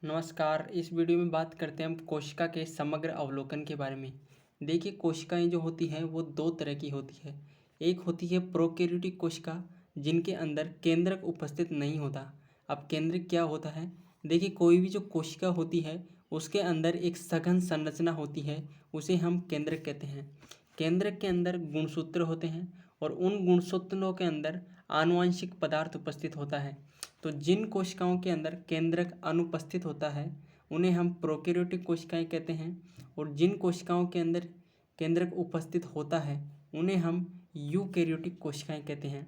नमस्कार। इस वीडियो में बात करते हैं हम कोशिका के समग्र अवलोकन के बारे में। देखिए, कोशिकाएं जो होती हैं वो दो तरह की होती है। एक होती है प्रोकैरियोटिक कोशिका, जिनके अंदर केंद्रक उपस्थित नहीं होता। अब केंद्रक क्या होता है? देखिए, कोई भी जो कोशिका होती है उसके अंदर एक सघन संरचना होती है, उसे हम केंद्रक कहते हैं। केंद्रक के अंदर गुणसूत्र होते हैं और उन गुणसूत्रों के अंदर आनुवंशिक पदार्थ उपस्थित होता है। तो जिन कोशिकाओं के अंदर केंद्रक अनुपस्थित होता है उन्हें हम प्रोकैरियोटिक कोशिकाएं कहते हैं, और जिन कोशिकाओं के अंदर केंद्रक उपस्थित होता है उन्हें हम यूकैरियोटिक कोशिकाएं कहते हैं।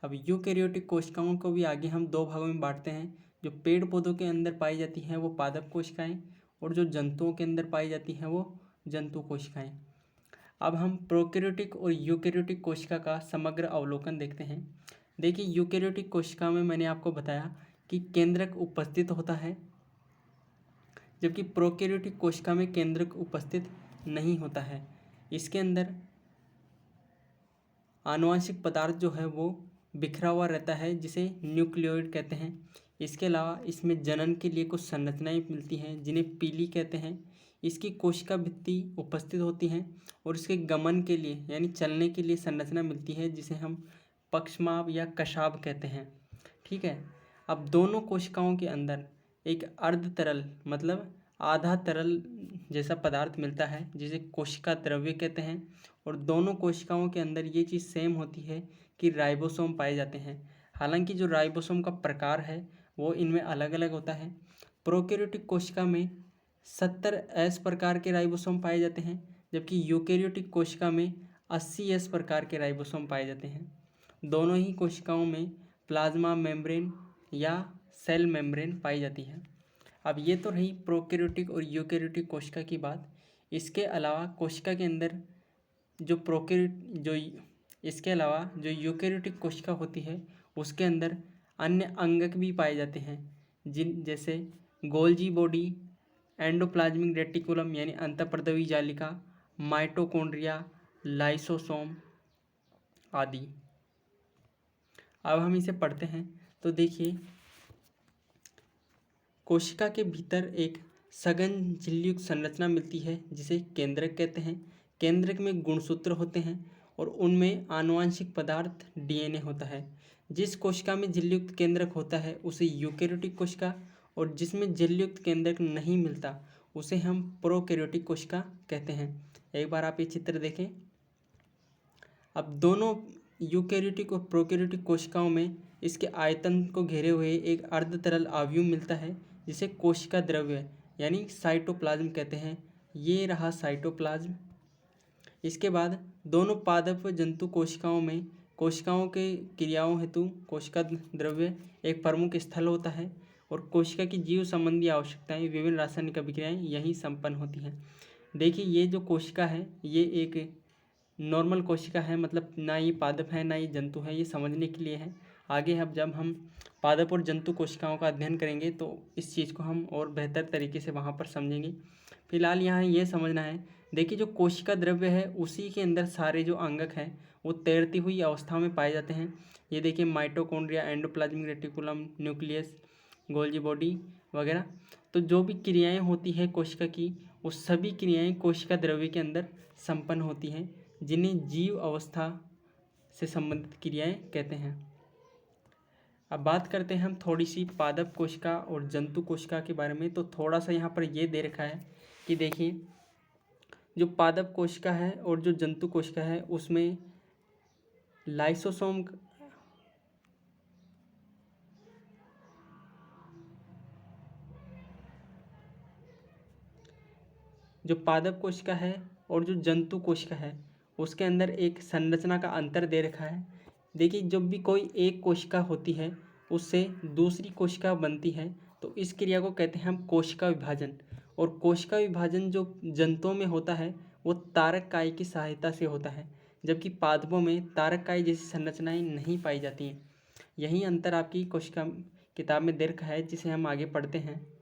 अब यूकैरियोटिक कोशिकाओं को भी आगे हम दो भागों में बांटते हैं। जो पेड़ पौधों के अंदर पाई जाती हैं वो पादप कोशिकाएं, और जो जंतुओं के अंदर पाई जाती हैं वो जंतु कोशिकाएं। अब हम प्रोकैरियोटिक और यूकैरियोटिक कोशिका का समग्र अवलोकन देखते हैं। देखिए, यूकैरियोटिक कोशिका में मैंने आपको बताया कि केंद्रक उपस्थित होता है, जबकि प्रोकैरियोटिक कोशिका में केंद्रक उपस्थित नहीं होता है। इसके अंदर आनुवंशिक पदार्थ जो है वो बिखरा हुआ रहता है, जिसे न्यूक्लियोइड कहते हैं। इसके अलावा इसमें जनन के लिए कुछ संरचनाएं मिलती हैं जिन्हें पीली कहते हैं। इसकी कोशिका भित्ति उपस्थित होती हैं और इसके गमन के लिए यानी चलने के लिए संरचना मिलती है, जिसे हम पक्षमाभ या कशाभ कहते हैं। ठीक है। अब दोनों कोशिकाओं के अंदर एक अर्ध तरल मतलब आधा तरल जैसा पदार्थ मिलता है, जिसे कोशिका द्रव्य कहते हैं। और दोनों कोशिकाओं के अंदर ये चीज़ सेम होती है कि राइबोसोम पाए जाते हैं। हालांकि जो राइबोसोम का प्रकार है वो इनमें अलग अलग होता है। प्रोकैरियोटिक कोशिका में 70S प्रकार के राइबोसोम पाए जाते हैं, जबकि यूकैरियोटिक कोशिका में 80S प्रकार के राइबोसोम पाए जाते हैं। दोनों ही कोशिकाओं में प्लाज्मा मेम्ब्रेन या सेल मेम्ब्रेन पाई जाती है। अब ये तो रही प्रोकैरियोटिक और यूकैरियोटिक कोशिका की बात। इसके अलावा कोशिका के अंदर जो जो इसके अलावा जो यूकैरियोटिक कोशिका होती है उसके अंदर अन्य अंगक भी पाए जाते हैं, जिन जैसे गोल्जी बॉडी, एंडोप्लाज्मिक रेटिकुलम यानी अंतःपर्दवी जालिका, माइटोकॉन्ड्रिया, लाइसोसोम आदि। अब हम इसे पढ़ते हैं तो देखिए, कोशिका के भीतर एक सघन झिल्लियुक्त संरचना मिलती है जिसे केंद्रक कहते हैं। केंद्रक में गुणसूत्र होते हैं और उनमें आनुवंशिक पदार्थ डीएनए होता है। जिस कोशिका में झिल्लियुक्त केंद्रक होता है उसे यूकैरियोटिक कोशिका, और जिसमें झिल्लियुक्त केंद्रक नहीं मिलता उसे हम प्रोकैरियोटिक कोशिका कहते हैं। एक बार आप ये चित्र देखें। अब दोनों यूकैरियोटिक और प्रोकैरियोटिक कोशिकाओं में इसके आयतन को घेरे हुए एक अर्ध तरल आव्यूह मिलता है, जिसे कोशिका द्रव्य यानी साइटोप्लाज्म कहते हैं। ये रहा साइटोप्लाज्म। इसके बाद दोनों पादप व जंतु कोशिकाओं में कोशिकाओं के क्रियाओं हेतु कोशिका द्रव्य एक प्रमुख स्थल होता है, और कोशिका की जीव संबंधी आवश्यकताएं विभिन्न रासायनिक अभिक्रियाएं यहीं संपन्न होती हैं। देखिए, ये जो कोशिका है ये एक नॉर्मल कोशिका है, मतलब ना ये पादप है ना ये जंतु है, ये समझने के लिए है। आगे अब जब हम पादप और जंतु कोशिकाओं का अध्ययन करेंगे तो इस चीज़ को हम और बेहतर तरीके से वहाँ पर समझेंगे। फिलहाल यहाँ ये समझना है। देखिए, जो कोशिका द्रव्य है उसी के अंदर सारे जो अंगक हैं वो तैरती हुई अवस्था में पाए जाते हैं। ये देखिए, mitochondria, endoplasmic reticulum, nucleus, Golgi body वगैरह। तो जो भी क्रियाएं होती है कोशिका की, वो सभी क्रियाएं कोशिका द्रव्य के अंदर संपन्न होती हैं, जिन्हें जीव अवस्था से संबंधित क्रियाएं कहते हैं। अब बात करते हैं हम थोड़ी सी पादप कोशिका और जंतु कोशिका के बारे में। तो थोड़ा सा यहाँ पर ये दे रखा है कि देखिए, जो पादप कोशिका है और जो जंतु कोशिका है उसमें लाइसोसोम जो पादप कोशिका है और जो जंतु कोशिका है उसके अंदर एक संरचना का अंतर दे रखा है। देखिए, जब भी कोई एक कोशिका होती है उससे दूसरी कोशिका बनती है तो इस क्रिया को कहते हैं हम कोशिका विभाजन। और कोशिका विभाजन जो जंतुओं में होता है वो तारक काई की सहायता से होता है, जबकि पादपों में तारक काई जैसी संरचनाएं नहीं पाई जाती हैं। यही अंतर आपकी कोशिका किताब में दे रखा है, जिसे हम आगे पढ़ते हैं।